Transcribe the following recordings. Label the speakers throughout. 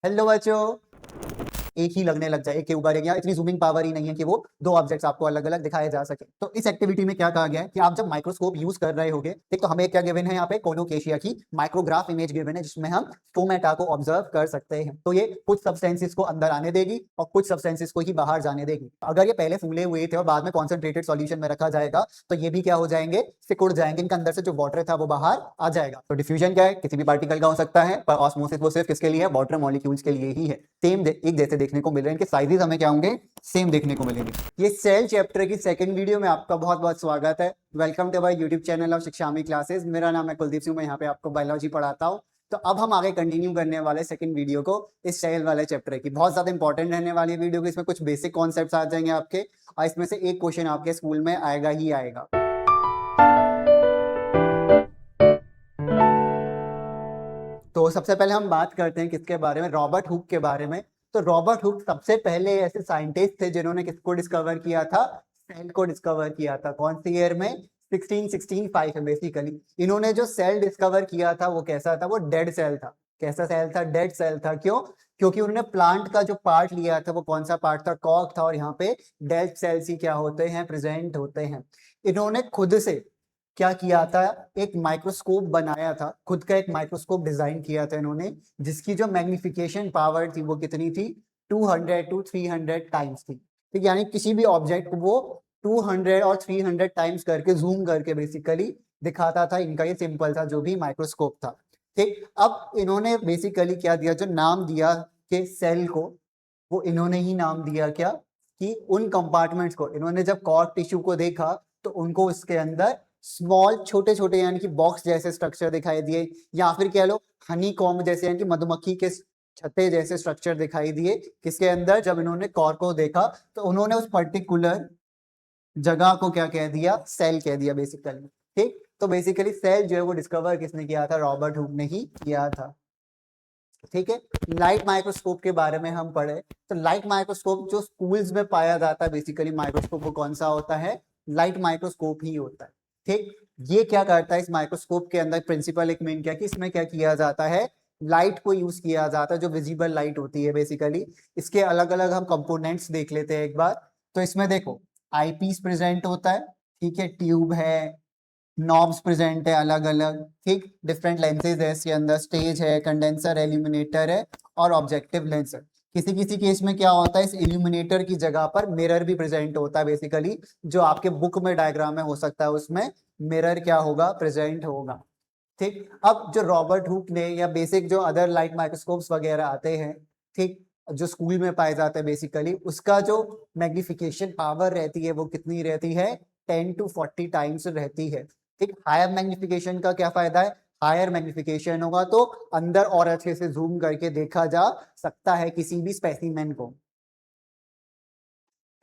Speaker 1: Hello बच्चों। एक ही लगने लग जाए, एक के ऊपर एक, या इतनी जूमिंग पावर ही नहीं है कि वो दो ऑब्जेक्ट्स आपको अलग अलग दिखाए जा सके। तो इस एक्टिविटी में क्या कहा गया है कि आप जब माइक्रोस्कोप यूज कर रहे होगे, ठीक, तो हमें क्या गिवन है यहाँ पे, कोलोकेशिया की माइक्रोग्राफ इमेज गिवन है जिसमें हम स्टोमेटा को ऑब्जर्व कर सकते हैं। तो ये कुछ सब्सटेंसेस को अंदर आने देगी और कुछ सब्सटेंसेस को ही बाहर जाने देगी। अगर ये पहले फूले हुए थे और बाद में कॉन्सेंट्रेटेड सॉल्यूशन में रखा जाएगा तो ये भी क्या हो जाएंगे, सिकुड़ जाएंगे, इनके अंदर से जो वाटर था वो बाहर आ जाएगा। तो डिफ्यूजन क्या है, किसी भी पार्टिकल का हो सकता है, पर ऑस्मोसिस वो सिर्फ किसके लिए है, वाटर मॉलिक्यूल्स के लिए ही है। सेम एक जैसे देखने को मिल रहे हैं, इनके साइजेस हमें क्या होंगे, सेम देखने को मिलेंगे। ये सेल चैप्टर की सेकंड वीडियो में आपका बहुत बहुत स्वागत है। Welcome to my YouTube channel of Shikshami classes. मेरा नाम है कुलदीप सिंह, मैं यहाँ पे आपको बायोलॉजी पढ़ाता हूँ। तो अब हम आगे कंटिन्यू करने वाले सेकंड वीडियो को इस सेल वाले चैप्टर की। बहुत ज्यादा इंपॉर्टेंट रहने वाली वीडियो की, इसमें कुछ बेसिक कॉन्सेप्ट्स आ जाएंगे आपके, और इसमें से एक क्वेश्चन आपके स्कूल में आएगा ही आएगा। तो सबसे पहले हम बात करते हैं किसके बारे में, रॉबर्ट हुक के बारे में। तो रॉबर्ट हुक सबसे पहले ऐसे साइंटिस्ट थे जिन्होंने किसको डिस्कवर किया था, सेल को डिस्कवर किया था। कौन सी ईयर में, 1665 है बेसिकली। इन्होंने जो सेल डिस्कवर किया था वो कैसा था, वो डेड सेल था। कैसा सेल था, डेड सेल था। क्यों? क्योंकि उन्होंने प्लांट का जो पार्ट लिया था वो कौन सा पार्ट था, कॉर्क था, और यहाँ पे डेड सेल्स ही क्या होते हैं, प्रेजेंट होते हैं। इन्होंने खुद से क्या किया था, एक माइक्रोस्कोप बनाया था, खुद का एक माइक्रोस्कोप डिजाइन किया था इन्होंने, जिसकी जो मैग्निफिकेशन पावर थी वो कितनी थी, 200 टू 300 टाइम्स थी। ठीक, यानी किसी भी ऑब्जेक्ट को वो 200 और 300 टाइम्स करके जूम करके बेसिकली दिखाता था। इनका ये सिंपल था जो भी माइक्रोस्कोप था। ठीक, अब इन्होंने बेसिकली क्या दिया, जो नाम दिया कि सेल को, वो इन्होंने ही नाम दिया क्या, कि उन कंपार्टमेंट्स को इन्होंने जब कॉर्क टिश्यू को देखा तो उनको इसके अंदर स्मॉल छोटे छोटे यानी कि बॉक्स जैसे स्ट्रक्चर दिखाई दिए, या फिर कह लो हनी कॉम्ब जैसे यानी कि मधुमक्खी के छत्ते जैसे स्ट्रक्चर दिखाई दिए। किसके अंदर, जब इन्होंने कॉर्क को देखा तो उन्होंने उस पर्टिकुलर जगह को क्या कह दिया, सेल कह दिया बेसिकली। ठीक, तो बेसिकली सेल जो है वो डिस्कवर किसने किया था, रॉबर्ट हुक ने ही किया था। ठीक है, लाइट माइक्रोस्कोप के बारे में हम पढ़े। तो लाइट माइक्रोस्कोप जो स्कूल्स में पाया जाता है, बेसिकली माइक्रोस्कोप वो कौन सा होता है, लाइट माइक्रोस्कोप ही होता है। ठीक, ये क्या करता है, इस माइक्रोस्कोप के अंदर प्रिंसिपल एक मेन क्या, कि इसमें क्या किया जाता है, लाइट को यूज किया जाता है, जो विजिबल लाइट होती है बेसिकली। इसके अलग अलग हम कंपोनेंट्स देख लेते हैं एक बार। तो इसमें देखो, आईपीस प्रेजेंट होता है, ठीक है, ट्यूब है, नॉब्स प्रेजेंट है अलग अलग, ठीक, डिफरेंट लेंसेज है इसके अंदर, स्टेज है, कंडेंसर है, इल्यूमिनेटर है, और ऑब्जेक्टिव लेंस है। किसी किसी केस में क्या होता है, इस इल्यूमिनेटर की जगह पर मिरर भी प्रेजेंट होता है बेसिकली, जो आपके बुक में डायग्राम में हो सकता है, उसमें मिरर क्या होगा, प्रेजेंट होगा। ठीक, अब जो रॉबर्ट हुक ने, या बेसिक जो अदर लाइट माइक्रोस्कोप्स वगैरह आते हैं, ठीक, जो स्कूल में पाए जाते हैं बेसिकली, उसका जो मैग्निफिकेशन पावर रहती है वो कितनी रहती है, 10 टू 40 टाइम्स रहती है। ठीक, हायर मैग्निफिकेशन का क्या फायदा है, हायर मैग्निफिकेशन होगा तो अंदर और अच्छे से जूम करके देखा जा सकता है किसी भी स्पेसिमेन को।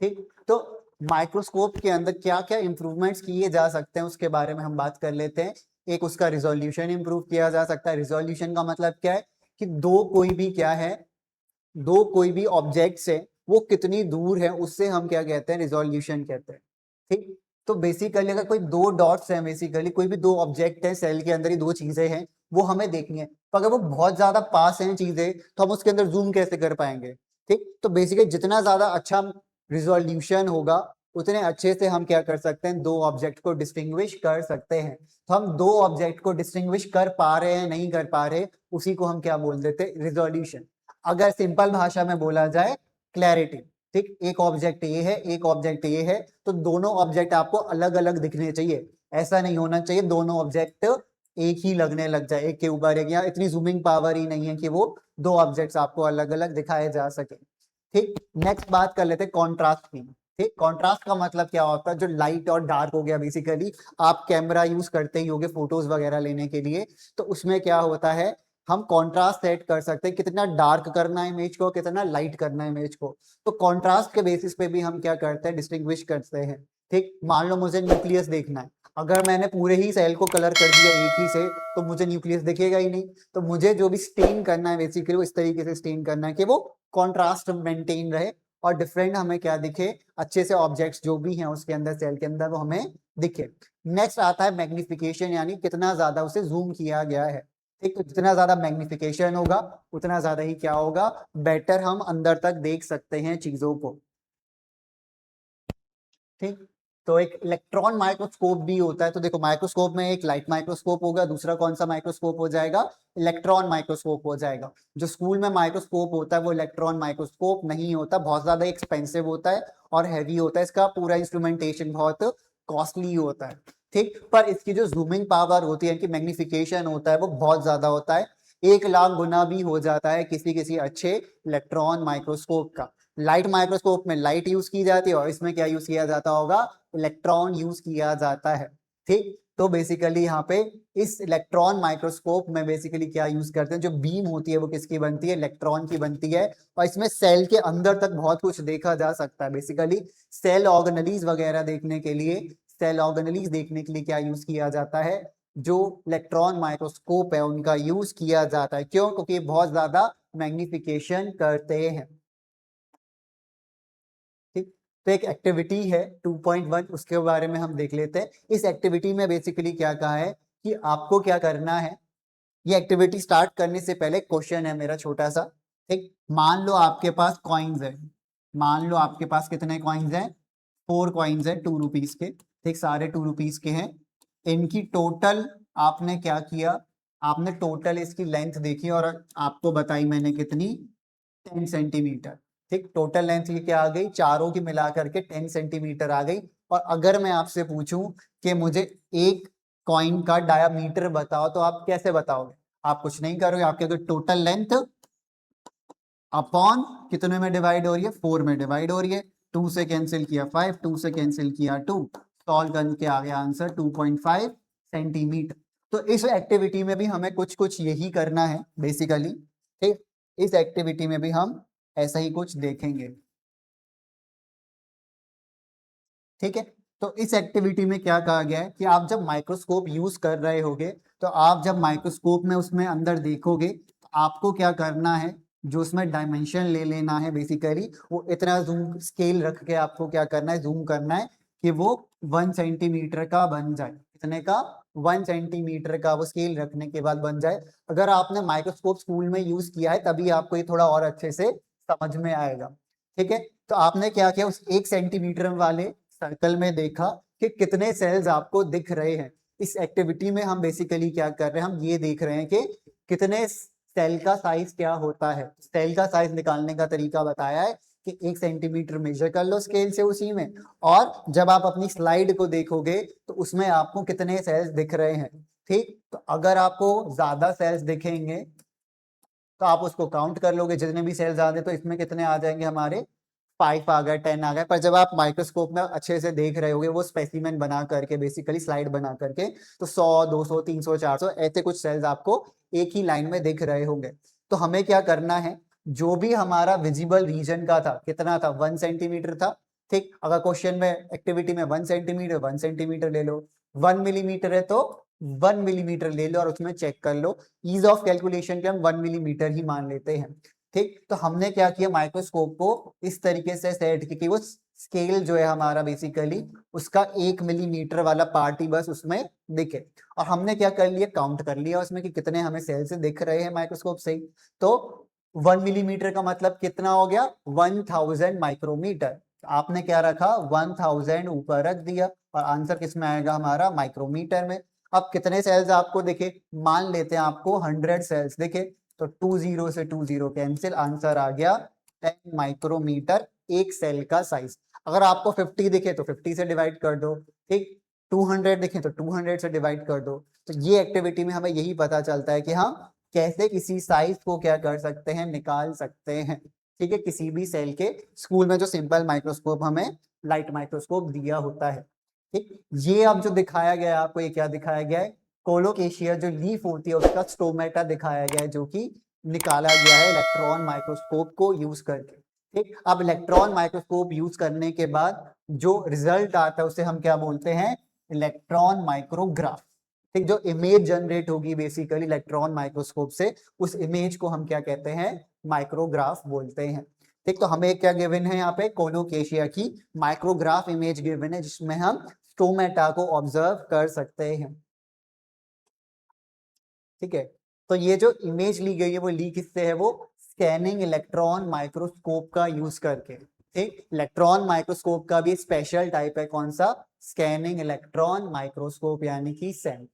Speaker 1: ठीक, तो माइक्रोस्कोप के अंदर क्या क्या इंप्रूवमेंट्स किए जा सकते हैं उसके बारे में हम बात कर लेते हैं। एक, उसका रिजोल्यूशन इंप्रूव किया जा सकता है। रिजोल्यूशन का मतलब क्या है, कि दो कोई भी क्या है, दो कोई भी ऑब्जेक्ट्स है वो कितनी दूर है, उससे हम क्या कहते हैं, रिजोल्यूशन कहते हैं। ठीक, तो बेसिकली अगर कोई दो डॉट्स हैं, बेसिकली कोई भी दो ऑब्जेक्ट है सेल के अंदर ही, दो चीजें हैं वो हमें देखनी है, तो अगर वो बहुत ज्यादा पास हैं चीजें तो हम उसके अंदर जूम कैसे कर पाएंगे। ठीक, तो बेसिकली जितना ज्यादा अच्छा रिजोल्यूशन होगा उतने अच्छे से हम क्या कर सकते हैं, दो ऑब्जेक्ट को डिस्टिंग्विश कर सकते हैं। तो हम दो ऑब्जेक्ट को डिस्टिंग्विश कर पा रहे हैं, नहीं कर पा रहे, उसी को हम क्या बोल देते हैं, रिजोल्यूशन। अगर सिंपल भाषा में बोला जाए, क्लैरिटी। ठीक, एक ऑब्जेक्ट ये है, एक ऑब्जेक्ट ये है, तो दोनों ऑब्जेक्ट आपको अलग अलग दिखने चाहिए। ऐसा नहीं होना चाहिए दोनों ऑब्जेक्ट एक ही लगने लग जाए, एक के ऊपर एक, या इतनी जूमिंग पावर ही नहीं है कि वो दो ऑब्जेक्ट्स आपको अलग अलग दिखाए जा सके। ठीक, नेक्स्ट बात कर लेते हैं कॉन्ट्रास्ट की। ठीक, कॉन्ट्रास्ट का मतलब क्या होता है, जो लाइट और डार्क हो गया बेसिकली, आप कैमरा यूज करते ही होगे फोटोज वगैरह लेने के लिए, तो उसमें क्या होता है, हम कॉन्ट्रास्ट सेट कर सकते हैं, कितना डार्क करना है इमेज को, कितना लाइट करना है इमेज को। तो कॉन्ट्रास्ट के बेसिस पे भी हम क्या करते हैं, डिस्टिंग्विश करते हैं। ठीक, मान लो मुझे न्यूक्लियस देखना है, अगर मैंने पूरे ही सेल को कलर कर दिया एक ही से तो मुझे न्यूक्लियस दिखेगा ही नहीं। तो मुझे जो भी स्टेन करना है बेसिकली वो इस तरीके से स्टेन करना है कि वो कॉन्ट्रास्ट मेंटेन रहे और डिफरेंट हमें क्या दिखे, अच्छे से ऑब्जेक्ट्स जो भी हैं उसके अंदर, सेल के अंदर, वो हमें दिखे। नेक्स्ट आता है मैग्निफिकेशन, यानी कितना ज्यादा उसे जूम किया गया है। ठीक, तो जितना ज्यादा मैग्निफिकेशन होगा उतना ज्यादा ही क्या होगा, बेटर हम अंदर तक देख सकते हैं चीजों को। ठीक, तो एक इलेक्ट्रॉन माइक्रोस्कोप भी होता है। तो देखो माइक्रोस्कोप में एक लाइट माइक्रोस्कोप होगा, दूसरा कौन सा माइक्रोस्कोप हो जाएगा, इलेक्ट्रॉन माइक्रोस्कोप हो जाएगा। जो स्कूल में माइक्रोस्कोप होता है वो इलेक्ट्रॉन माइक्रोस्कोप नहीं होता, बहुत ज्यादा एक्सपेंसिव होता है और हैवी होता है, इसका पूरा इंस्ट्रूमेंटेशन बहुत कॉस्टली होता है। ठीक, पर इसकी जो जूमिंग पावर होती है, इनकी मैग्निफिकेशन होता है वो बहुत ज्यादा होता है, 1 लाख गुना भी हो जाता है किसी किसी अच्छे इलेक्ट्रॉन माइक्रोस्कोप का। लाइट माइक्रोस्कोप में लाइट यूज की जाती है और इसमें क्या यूज किया जाता होगा, इलेक्ट्रॉन यूज किया जाता है। ठीक, तो बेसिकली यहाँ पे इस इलेक्ट्रॉन माइक्रोस्कोप में बेसिकली क्या यूज करते हैं, जो बीम होती है वो किसकी बनती है, इलेक्ट्रॉन की बनती है। और इसमें सेल के अंदर तक बहुत कुछ देखा जा सकता है। बेसिकली सेल ऑर्गेनेलीज वगैरह देखने के लिए, सेल ऑर्गेनेलीज देखने के लिए क्या यूज किया जाता है, जो इलेक्ट्रॉन माइक्रोस्कोप है उनका यूज किया जाता है। क्यों, क्योंकि बहुत ज्यादा मैग्निफिकेशन करते हैं। ठीक, तो एक एक्टिविटी है 2.1, उसके बारे में हम देख लेते हैं। इस एक्टिविटी में बेसिकली क्या कहा है कि आपको क्या करना है। ये एक्टिविटी स्टार्ट करने से पहले क्वेश्चन है मेरा छोटा सा। ठीक, मान लो आपके पास कॉइन्स है, मान लो आपके पास कितने कॉइन्स हैं, 4 कॉइन्स है 2 रुपीज के। ठीक, सारे 2 रुपीज के हैं। इनकी टोटल आपने क्या किया, आपने टोटल इसकी लेंथ देखी और आपको बताई मैंने कितनी, 10 सेंटीमीटर। ठीक, टोटल लेंथ ये क्या आ गई, चारों की मिला करके 10 सेंटीमीटर आ गई। और अगर मैं आपसे पूछूं कि मुझे एक कॉइन का डायामीटर बताओ, तो आप कैसे बताओगे, आप कुछ नहीं करोगे, आपके अगर टोटल लेंथ अपॉन कितने में डिवाइड हो रही है, 4 में डिवाइड हो रही है। 2 से कैंसिल किया 5, 2 से कैंसिल किया 2, सॉल्व करके आ गया आंसर 2.5 सेंटीमीटर। तो इस एक्टिविटी में भी हमें कुछ कुछ यही करना है बेसिकली। ठीक, इस एक्टिविटी में भी हम ऐसा ही कुछ देखेंगे। ठीक है, तो इस एक्टिविटी में क्या कहा गया है कि आप जब माइक्रोस्कोप यूज कर रहे होगे, तो आप जब माइक्रोस्कोप में उसमें अंदर देखोगे तो आपको क्या करना है, जो उसमें डायमेंशन ले लेना है बेसिकली, वो इतना जूम स्केल रख के आपको क्या करना है, जूम करना है कि वो 1 सेंटीमीटर का बन जाए। कितने का, 1 सेंटीमीटर का वो स्केल रखने के बाद बन जाए। अगर आपने माइक्रोस्कोप स्कूल में यूज किया है तभी आपको ये थोड़ा और अच्छे से समझ में आएगा। ठीक है, तो आपने क्या किया, उस 1 सेंटीमीटर वाले सर्कल में देखा कि कितने सेल्स आपको दिख रहे हैं। इस एक्टिविटी में हम बेसिकली क्या कर रहे हैं, हम ये देख रहे हैं कि कितने सेल का साइज क्या होता है। सेल का साइज निकालने का तरीका बताया है कि 1 सेंटीमीटर मेजर कर लो स्केल से उसी में, और जब आप अपनी स्लाइड को देखोगे तो उसमें आपको कितने सेल्स दिख रहे हैं। ठीक, तो अगर आपको ज्यादा सेल्स दिखेंगे तो आप उसको काउंट कर लोगे, जितने भी सेल्स आ गए तो इसमें कितने आ जाएंगे हमारे, 5 आ गए, 10 आ गए। पर जब आप माइक्रोस्कोप में अच्छे से देख रहे होगे, वो स्पेसिमेन बना करके बेसिकली स्लाइड बना करके, तो 100, 200, 300, 400 ऐसे कुछ सेल्स आपको एक ही लाइन में दिख रहे होंगे। तो हमें क्या करना है, जो भी हमारा विजिबल रीजन का था, कितना था, 1 सेंटीमीटर था। ठीक, अगर क्वेश्चन में एक्टिविटी में 1 सेंटीमीटर, 1 सेंटीमीटर ले लो, 1 मिलीमीटर है तो 1 मिलीमीटर ले लो और उसमें चेक कर लो। ईज ऑफ कैलकुलेशन के हम 1 मिलीमीटर ही मान लेते हैं। ठीक, तो हमने क्या किया, माइक्रोस्कोप को इस तरीके से सेट किया कि वो स्केल जो है हमारा बेसिकली उसका 1 मिलीमीटर वाला पार्ट ही बस उसमें दिखे। और हमने क्या कर लिया, काउंट कर लिया उसमें कि कितने हमें सेल से दिख रहे हैं माइक्रोस्कोप से ही। तो 1 मिलीमीटर का मतलब कितना हो गया, 1000 माइक्रोमीटर। आपने क्या रखा, 1000 ऊपर रख दिया और आंसर किस में आएगा हमारा, माइक्रोमीटर में। अब कितने सेल्स आपको दिखे, मान लेते हैं आपको 100 सेल्स दिखे, तो 20 से 20 कैंसिल, आंसर आ गया 10 माइक्रोमीटर एक सेल का साइज। अगर आपको 50 दिखे तो 50 से डिवाइड कर दो। ठीक, 200 दिखे तो 200 से डिवाइड कर दो। तो ये एक्टिविटी में हमें यही पता चलता है कि हम कैसे किसी साइज को क्या कर सकते हैं, निकाल सकते हैं। ठीक है, किसी भी सेल के, स्कूल में जो सिंपल माइक्रोस्कोप हमें लाइट माइक्रोस्कोप दिया होता है। ठीक, ये अब जो दिखाया गया है आपको, ये क्या दिखाया गया है, कोलोकेशिया जो लीफ होती है उसका स्टोमेटा दिखाया गया है, जो कि निकाला गया है इलेक्ट्रॉन माइक्रोस्कोप को यूज करके। ठीक, अब इलेक्ट्रॉन माइक्रोस्कोप यूज करने के बाद जो रिजल्ट आता है उसे हम क्या बोलते हैं, इलेक्ट्रॉन माइक्रोग्राफ। ठीक, जो इमेज जनरेट होगी बेसिकली इलेक्ट्रॉन माइक्रोस्कोप से, उस इमेज को हम क्या कहते हैं, माइक्रोग्राफ बोलते हैं। ठीक, तो हमें क्या गिवन है यहाँ पे, कोलोकेशिया की माइक्रोग्राफ इमेज गिवन है, जिसमें हम स्टोमेटा को ऑब्जर्व कर सकते हैं। ठीक है, तो ये जो इमेज ली गई है वो ली किससे है, वो स्कैनिंग इलेक्ट्रॉन माइक्रोस्कोप का यूज करके। ठीक, इलेक्ट्रॉन माइक्रोस्कोप का भी स्पेशल टाइप है, कौन सा, स्कैनिंग इलेक्ट्रॉन माइक्रोस्कोप यानी कि सैम।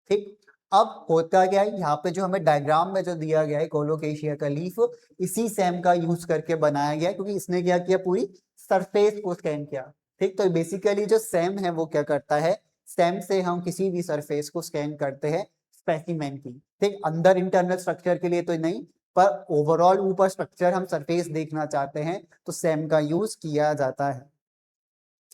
Speaker 1: ठीक, अब होता क्या है, यहाँ पे जो हमें डायग्राम में जो दिया गया है कोलोकेशिया का लीफ, इसी सैम का यूज करके बनाया गया है, क्योंकि इसने क्या किया, पूरी सरफेस को स्कैन किया। ठीक, तो बेसिकली जो सैम है वो क्या करता है, सैम से हम किसी भी सरफेस को स्कैन करते हैं स्पेसिमेन की। ठीक, अंदर इंटरनल स्ट्रक्चर के लिए तो नहीं, पर ओवरऑल ऊपर स्ट्रक्चर हम सरफेस देखना चाहते हैं तो सैम का यूज किया जाता है।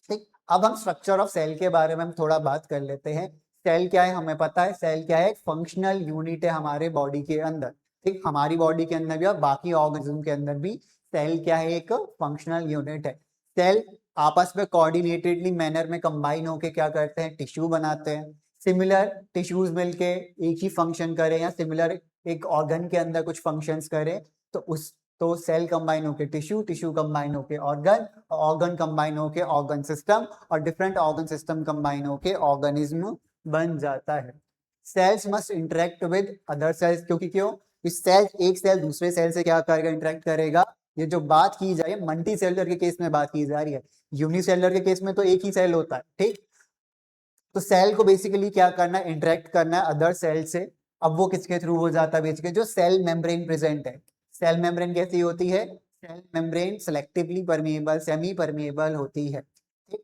Speaker 1: ठीक, अब हम स्ट्रक्चर ऑफ सेल के बारे में हम थोड़ा बात कर लेते हैं। सेल क्या है हमें पता है, सेल क्या है, फंक्शनल यूनिट है हमारे बॉडी के अंदर। ठीक, हमारी बॉडी के अंदर भी और बाकी ऑर्गेनिज्म के अंदर भी सेल क्या है, एक फंक्शनल यूनिट है। सेल आपस में कोऑर्डिनेटेडली मैनर में कंबाइन होके क्या करते हैं, टिश्यू बनाते हैं। सिमिलर टिश्यूज मिलके एक ही फंक्शन करें या सिमिलर एक ऑर्गन के अंदर कुछ फंक्शंस करें तो उस तो सेल कंबाइन होके टिश्यू, टिश्यू कंबाइन होके ऑर्गन, ऑर्गन कंबाइन होके ऑर्गन सिस्टम और डिफरेंट ऑर्गन सिस्टम कंबाइन होके ऑर्गेनिज्म बन जाता है। Cells must interact with other cells, क्योंकि क्यों, इस सेल, एक सेल दूसरे सेल से क्या करेगा, इंटरेक्ट करेगा। ये जो बात की जाए मल्टी सेलुलर के केस में बात की जा रही है, यूनिसेलुलर के केस में तो एक ही सेल होता है। ठीक, तो सेल को बेसिकली क्या करना है, इंटरेक्ट करना है अदर सेल से। अब वो किसके थ्रू हो जाता है, बेसिकली जो सेल मेम्ब्रेन प्रेजेंट है। सेल मेम्ब्रेन कैसी होती है, cell membrane selectively permeable, semi permeable होती है। ठीक?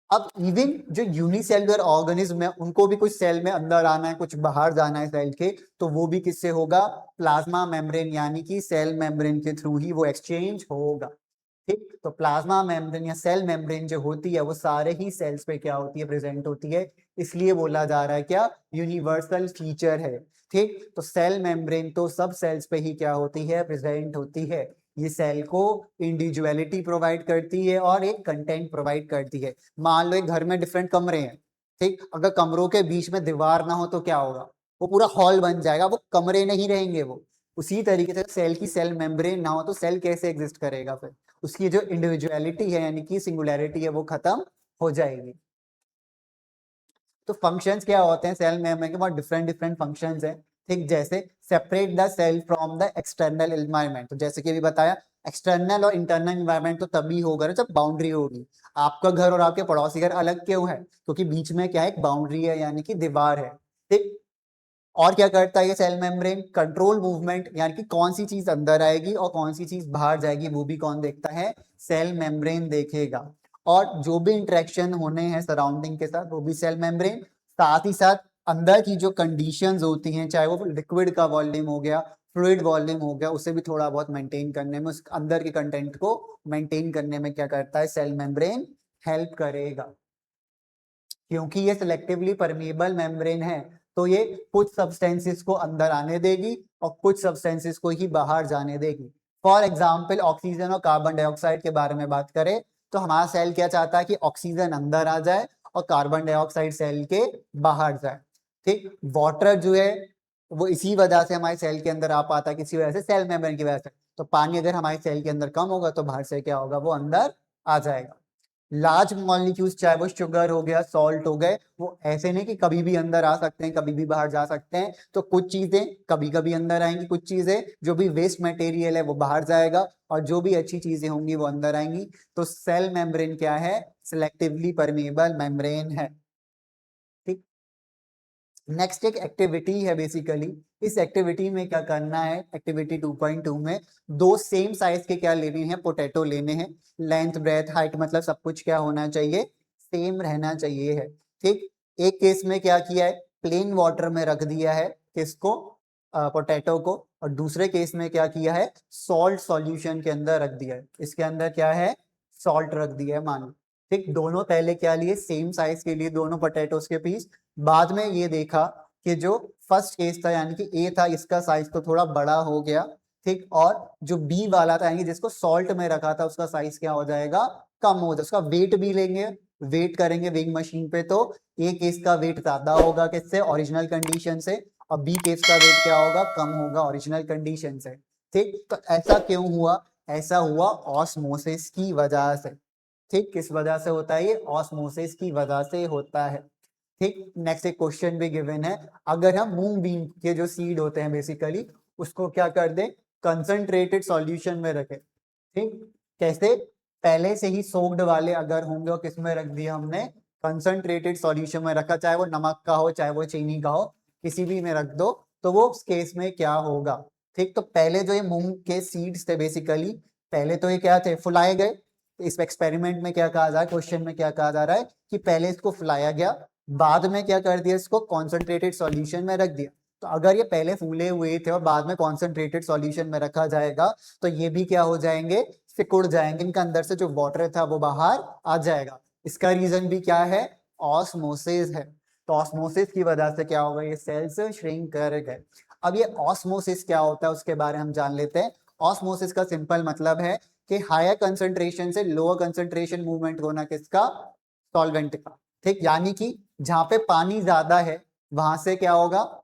Speaker 1: अब इवन जो यूनिसेलुलर ऑर्गेनिज्म है उनको भी कुछ सेल में अंदर आना है, कुछ बाहर जाना है सेल के, तो वो भी किससे होगा, प्लाज्मा मेम्ब्रेन यानी कि सेल मेम्ब्रेन के थ्रू ही वो एक्सचेंज होगा। ठीक, तो प्लाज्मा मेम्ब्रेन या सेल मेम्ब्रेन जो होती है वो सारे ही सेल्स पे क्या होती है, प्रेजेंट होती है। इसलिए बोला जा रहा है क्या, यूनिवर्सल फीचर है। ठीक, तो सेल मेम्ब्रेन तो सब सेल्स पे ही क्या होती है, प्रेजेंट होती है। ये सेल को इंडिविजुअलिटी प्रोवाइड करती है और एक कंटेंट प्रोवाइड करती है। मान लो एक घर में डिफरेंट कमरे हैं, ठीक, अगर कमरों के बीच में दीवार ना हो तो क्या होगा, वो पूरा हॉल बन जाएगा, वो कमरे नहीं रहेंगे वो। उसी तरीके से सेल की सेल मेम्ब्रेन ना हो तो सेल कैसे एग्जिस्ट करेगा, फिर उसकी जो इंडिविजुअलिटी है यानी कि सिंगुलैरिटी है वो खत्म हो जाएगी। तो फंक्शंस क्या होते हैं सेल मेम्ब्रेन के, बहुत डिफरेंट डिफरेंट फंक्शंस हैं। ठीक, जैसे separate the cell from the external environment, तो जैसे कि अभी बताया एक्सटर्नल और इंटरनल एनवायरनमेंट तो तभी होगा ना जब बाउंड्री होगी। आपका घर और आपके पड़ोसी घर अलग क्यों है, क्योंकि बीच में क्या है, एक बाउंड्री है यानी कि दीवार है। ठीक, और क्या करता है ये सेल मेम्ब्रेन, कंट्रोल मूवमेंट, यानी कि कौन सी चीज अंदर आएगी और कौन सी चीज बाहर जाएगी वो भी कौन देखता है, सेल मेम्ब्रेन देखेगा। और जो भी इंटरेक्शन होने हैं सराउंडिंग के साथ वो भी सेल मेम्ब्रेन, साथ ही साथ अंदर की जो कंडीशंस होती हैं, चाहे वो लिक्विड का वॉल्यूम हो गया, फ्लूइड वॉल्यूम हो गया, उसे भी थोड़ा बहुत मेंटेन करने में, उस अंदर के कंटेंट को मेंटेन करने में क्या करता है, सेल मेम्ब्रेन हेल्प करेगा। क्योंकि ये सिलेक्टिवली परमिएबल मेम्ब्रेन है तो ये कुछ सब्सटेंसेस को अंदर आने देगी और कुछ सब्सटेंसेस को ही बाहर जाने देगी। फॉर एग्जाम्पल ऑक्सीजन और कार्बन डाइऑक्साइड के बारे में बात करें तो हमारा सेल क्या चाहता है कि ऑक्सीजन अंदर आ जाए और कार्बन डाइऑक्साइड सेल के बाहर जाए। ठीक, वाटर जो है वो इसी वजह से हमारे सेल के अंदर आ पाता है, किसी वजह से, सेल मेम्ब्रेन की वजह से। तो पानी अगर हमारे सेल के अंदर कम होगा तो बाहर से क्या होगा, वो अंदर आ जाएगा। लार्ज मॉलिक्यूल्स चाहे वो शुगर हो गया, सॉल्ट हो गए, वो ऐसे नहीं कि कभी भी अंदर आ सकते हैं कभी भी बाहर जा सकते हैं। तो कुछ चीजें कभी कभी अंदर आएंगी, कुछ चीजें जो भी वेस्ट मटेरियल है वो बाहर जाएगा और जो भी अच्छी चीजें होंगी वो अंदर आएंगी। तो सेल मेम्ब्रेन क्या है, सिलेक्टिवली परमिएबल मेम्ब्रेन है। ठीक, नेक्स्ट एक एक्टिविटी है बेसिकली, इस एक्टिविटी में क्या करना है, एक्टिविटी 2.2 में दो सेम साइज के क्या लेने हैं, पोटैटो लेने हैं। लेंथ ब्रेथ हाइट मतलब सब कुछ क्या होना चाहिए, सेम रहना चाहिए है। ठीक, एक केस में क्या किया है, प्लेन वाटर में रख दिया है किसको, पोटैटो को, और दूसरे केस में क्या किया है, सॉल्ट सॉल्यूशन के अंदर रख दिया है। इसके अंदर क्या है, सॉल्ट रख दिया है मान लो। ठीक, दोनों पहले क्या लिए, सेम साइज के लिए दोनों पोटैटोस के पीस। बाद में ये देखा कि जो फर्स्ट केस था यानी कि ए था, इसका साइज तो थोड़ा बड़ा हो गया। ठीक, और जो बी वाला था यानी जिसको सॉल्ट में रखा था उसका साइज क्या हो जाएगा, कम हो जाएगा। उसका वेट भी लेंगे, वेट करेंगे वेइंग मशीन पे, तो ए केस का वेट ज्यादा होगा किससे, ओरिजिनल कंडीशन से, और बी केस का वेट क्या होगा, कम होगा ओरिजिनल कंडीशन से। ठीक, तो ऐसा क्यों हुआ, ऐसा हुआ ऑस्मोसिस की वजह से। ठीक, किस वजह से होता है ये, ऑस्मोसिस की वजह से होता है। ठीक, नेक्स्ट एक क्वेश्चन भी गिवन है, अगर हम मूंग बीन के जो सीड होते हैं बेसिकली उसको क्या कर दें, कंसंट्रेटेड सॉल्यूशन में रखें। ठीक, कैसे, पहले से ही सोक्ड वाले अगर होंगे और किस में रख दिया हमने, कंसंट्रेटेड सॉल्यूशन में रखा, चाहे वो नमक का हो चाहे वो चीनी का हो, किसी भी में रख दो, तो वो उस केस में क्या होगा। ठीक, तो पहले जो ये मूंग के सीड्स थे बेसिकली, पहले तो ये क्या थे, फुलाए गए। इस एक्सपेरिमेंट में क्या कहा जा रहा है, क्वेश्चन में क्या कहा जा रहा है कि पहले इसको फुलाया गया, बाद में क्या कर दिया, इसको कॉन्सेंट्रेटेड सॉल्यूशन में रख दिया। तो अगर ये पहले फूले हुए थे और बाद में कॉन्सेंट्रेटेड सॉल्यूशन में रखा जाएगा तो ये भी क्या हो जाएंगे, सिकुड़ जाएंगे, इनका अंदर से जो वाटर था वो बाहर आ जाएगा। इसका रीजन भी क्या है, ऑस्मोसिस है। तो ऑस्मोसिस की वजह से क्या होगा, ये सेल्स श्रिंक कर गए। अब ये ऑस्मोसिस क्या होता है उसके बारे में हम जान लेते हैं। ऑस्मोसिस का सिंपल मतलब है कि हायर कंसंट्रेशन से लोअर कंसंट्रेशन मूवमेंट होना किसका, सॉल्वेंट का। ठीक, यानी कि जहां पे पानी ज्यादा है वहां से क्या होगा,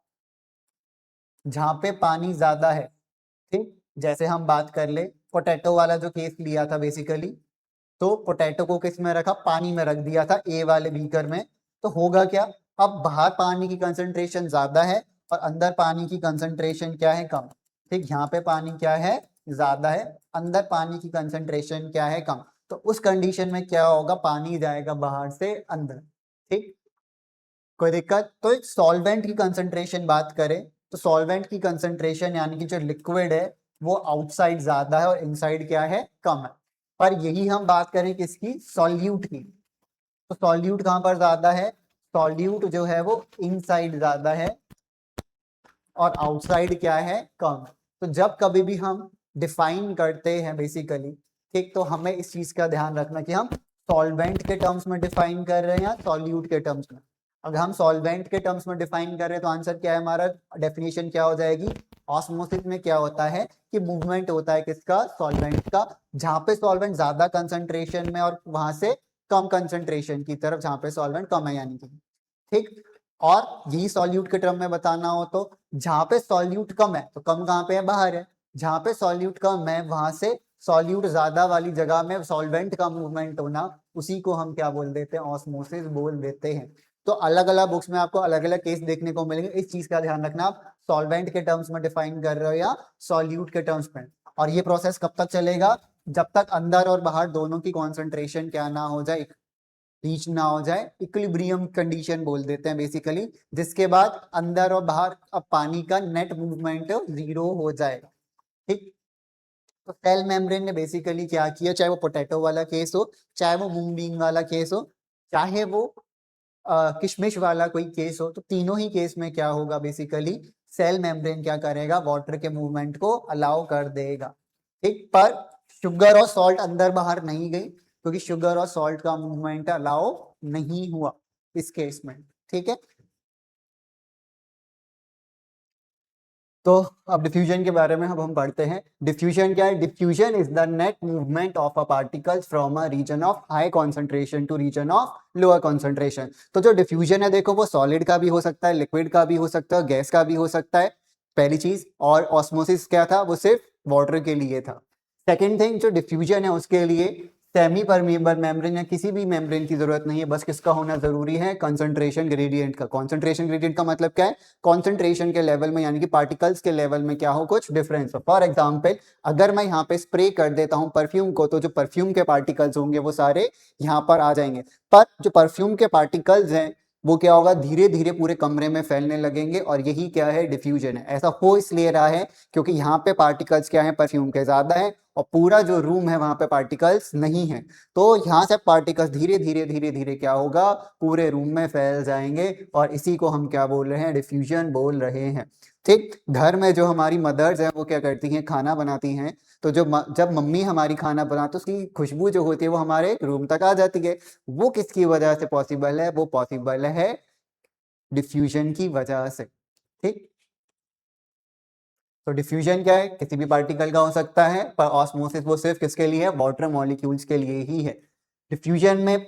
Speaker 1: जहां पे पानी ज्यादा है। ठीक, जैसे हम बात कर ले पोटैटो वाला जो केस लिया था बेसिकली, तो पोटैटो को किस में रखा, पानी में रख दिया था, ए वाले बीकर में। तो होगा क्या, अब बाहर पानी की कंसंट्रेशन ज्यादा है और अंदर पानी की कंसंट्रेशन क्या है, कम। ठीक, यहाँ पे पानी क्या है, ज्यादा है, अंदर पानी की कंसंट्रेशन क्या है, कम। तो उस कंडीशन में क्या होगा, पानी जाएगा बाहर से अंदर। ठीक, कोई दिक्कत। तो एक सॉल्वेंट की कंसंट्रेशन बात करें तो सॉल्वेंट की कंसंट्रेशन यानी कि जो लिक्विड है वो आउटसाइड ज्यादा है और इनसाइड क्या है, कम है। पर यही हम बात करें किसकी, सॉल्यूट की, तो सॉल्यूट कहां पर ज्यादा है, सॉल्यूट जो है वो इनसाइड ज्यादा है और आउटसाइड क्या है, कम। तो जब कभी भी हम डिफाइन करते हैं बेसिकली, ठीक, तो हमें इस चीज का ध्यान रखना कि हम सॉल्वेंट के टर्म्स में डिफाइन कर रहे हैं या सॉल्यूट के टर्म्स में। अगर हम सॉल्वेंट के टर्म्स में डिफाइन कर रहे हैं तो आंसर क्या है हमारा, डेफिनेशन क्या हो जाएगी। ऑस्मोसिस में क्या होता है कि मूवमेंट होता है किसका, सॉल्वेंट का, जहां पे सॉल्वेंट ज्यादा कंसंट्रेशन में और वहां से कम कंसंट्रेशन की तरफ जहां पे सॉल्वेंट कम है यानी कि। ठीक, और यही सॉल्यूट के टर्म में बताना हो तो जहां पे सॉल्यूट कम है तो कम कहां पे है, बाहर है। जहां पे सॉल्यूट कम है वहां से सॉल्यूट ज्यादा वाली जगह में सॉल्वेंट का मूवमेंट होना, उसी को हम क्या बोल देते हैं, ऑस्मोसिस बोल देते हैं। तो अलग अलग बुक्स में आपको अलग अलग केस देखने को मिलेंगे, इस चीज का ध्यान रखना, आप सॉल्वेंट के टर्म्स में डिफाइन कर रहे हो या सॉल्यूट के टर्म्स में। और ये प्रोसेस कब तक चलेगा, जब तक अंदर और बाहर दोनों की कॉन्सेंट्रेशन क्या ना हो जाए, रीच ना हो जाए, इक्विलिब्रियम कंडीशन बोल देते हैं बेसिकली, जिसके बाद अंदर और बाहर अब पानी का नेट मूवमेंट जीरो हो जाएगा। ठीक, तो सेल मेम्ब्रेन ने बेसिकली क्या किया, चाहे वो पोटैटो वाला केस हो, चाहे वो मूंग बीन वाला केस हो, चाहे वो किशमिश वाला कोई केस हो, तो तीनों ही केस में क्या होगा बेसिकली, सेल मेम्ब्रेन क्या करेगा, वाटर के मूवमेंट को अलाउ कर देगा। ठीक, पर शुगर और सॉल्ट अंदर बाहर नहीं गई क्योंकि शुगर और सॉल्ट का मूवमेंट अलाउ नहीं हुआ इस केस में। ठीक है, तो अब डिफ्यूजन के बारे में अब हम पढ़ते हैं। डिफ्यूजन क्या है, diffusion is the net movement of a particles from a region of high concentration to region of lower concentration. तो जो डिफ्यूजन है देखो वो सॉलिड का भी हो सकता है, लिक्विड का भी हो सकता है, गैस का भी हो सकता है, पहली चीज। और ऑस्मोसिस क्या था, वो सिर्फ वाटर के लिए था। सेकेंड थिंग, जो डिफ्यूजन है उसके लिए सेमी परमिएबल मेम्ब्रेन या किसी भी मेम्ब्रेन की जरूरत नहीं है, बस किसका होना जरूरी है, कंसंट्रेशन ग्रेडियंट का। कंसंट्रेशन ग्रेडियंट का मतलब क्या है, कंसंट्रेशन के लेवल में यानी कि पार्टिकल्स के लेवल में क्या हो, कुछ डिफरेंस हो। फॉर एग्जांपल अगर मैं यहाँ पे स्प्रे कर देता हूँ परफ्यूम को, तो जो परफ्यूम के पार्टिकल्स होंगे वो सारे यहाँ पर आ जाएंगे। पर जो परफ्यूम के पार्टिकल्स हैं वो क्या होगा, धीरे धीरे पूरे कमरे में फैलने लगेंगे, और यही क्या है, डिफ्यूजन है। ऐसा हो इसलिए रहा है क्योंकि यहाँ पे पार्टिकल्स क्या है, परफ्यूम के ज्यादा है, और पूरा जो रूम है वहां पे पार्टिकल्स नहीं है। तो यहाँ से पार्टिकल्स धीरे धीरे धीरे धीरे क्या होगा, पूरे रूम में फैल जाएंगे, और इसी को हम क्या बोल रहे हैं, डिफ्यूजन बोल रहे हैं। ठीक, घर में जो हमारी मदर्स हैं वो क्या करती हैं, खाना बनाती हैं, तो जब मम्मी हमारी खाना बनाती तो उसकी खुशबू जो होती है वो हमारे रूम तक आ जाती है। वो किसकी वजह से पॉसिबल है, वो पॉसिबल है डिफ्यूजन की वजह से। ठीक, तो डिफ्यूजन क्या है, किसी भी पार्टिकल का हो सकता है, पर ऑस्मोसिस वो सिर्फ किसके लिए है, वाटर मॉलिक्यूल्स के लिए ही है। डिफ्यूजन में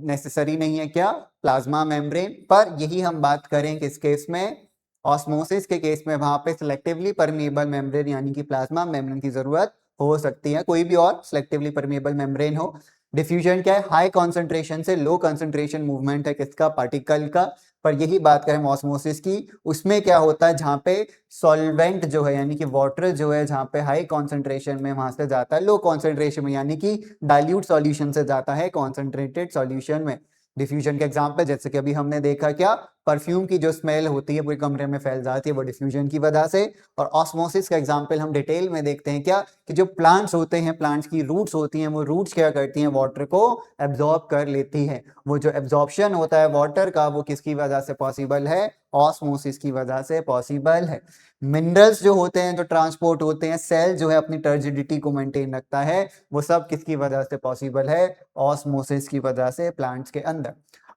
Speaker 1: नेसेसरी नहीं है क्या, प्लाज्मा मेम्ब्रेन। पर यही हम बात करें किस केस में, ऑस्मोसिस के केस में, वहां पे सिलेक्टिवली परमिएबल मेम्ब्रेन यानी कि प्लाज्मा मेम्ब्रेन की जरूरत हो सकती है, कोई भी और सिलेक्टिवली परमिएबल मेम्ब्रेन हो। डिफ्यूजन क्या है, हाई कॉन्सेंट्रेशन से लो कॉन्सेंट्रेशन मूवमेंट है किसका, पार्टिकल का। पर यही बात करें ऑस्मोसिस की, उसमें क्या होता है, जहां पे सॉल्वेंट जो है यानी कि वाटर जो है जहां पे हाई कॉन्सेंट्रेशन में वहां से जाता है लो कॉन्सेंट्रेशन में, यानी कि डाइल्यूट सॉल्यूशन से जाता है कॉन्सेंट्रेटेड सॉल्यूशन में। डिफ्यूजन के एग्जांपल जैसे कि अभी हमने देखा, क्या परफ्यूम की जो स्मेल होती है पूरे कमरे में फैल जाती है, वो डिफ्यूजन की वजह से। और ऑस्मोसिस का एग्जांपल हम डिटेल में देखते हैं, क्या कि जो प्लांट्स होते हैं, प्लांट्स की रूट्स होती हैं, वो रूट्स क्या करती हैं, वाटर को एब्जॉर्ब कर लेती हैं। वो जो एब्जॉर्प्शन होता है वाटर का, वो किसकी वजह से पॉसिबल है, ऑस्मोसिस की वजह से पॉसिबल है। मिनरल्स जो होते हैं, जो ट्रांसपोर्ट होते हैं, सेल जो है अपनी टर्जिडिटी को मेंटेन रखता है, वो सब किसकी वजह से पॉसिबल है, ऑस्मोसिस की वजह से प्लांट्स के अंदर।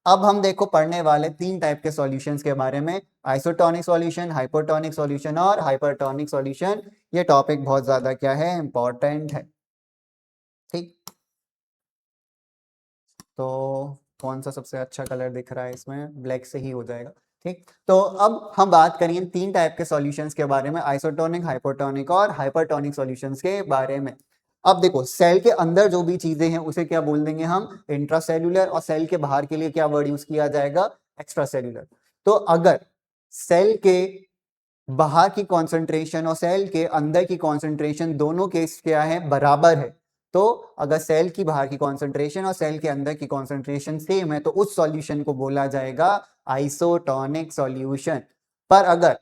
Speaker 1: अब हम देखो पढ़ने वाले 3 टाइप के सॉल्यूशंस के बारे में, आइसोटोनिक सॉल्यूशन, हाइपोटोनिक सॉल्यूशन और हाइपरटोनिक सॉल्यूशन। ये टॉपिक बहुत ज्यादा क्या है, इंपॉर्टेंट है। ठीक, तो कौन सा सबसे अच्छा कलर दिख रहा है इसमें, ब्लैक से ही हो जाएगा। ठीक, तो अब हम बात करेंगे 3 टाइप के सॉल्यूशंस के बारे में, आइसोटोनिक, हाइपोटोनिक और हाइपरटोनिक सॉल्यूशंस के बारे में। अब देखो सेल के अंदर जो भी चीजें हैं उसे क्या बोल देंगे हम, इंट्रासेल्यूलर, और सेल के बाहर के लिए क्या वर्ड यूज किया जाएगा, एक्स्ट्रा सेल्यूलर। तो अगर सेल के बाहर की कॉन्सेंट्रेशन और सेल के अंदर की कॉन्सेंट्रेशन दोनों केस क्या है, बराबर है, तो अगर सेल की बाहर की कॉन्सेंट्रेशन और सेल के अंदर की कॉन्सेंट्रेशन सेम है, तो उस सॉल्यूशन को बोला जाएगा आइसोटोनिक सॉल्यूशन। पर अगर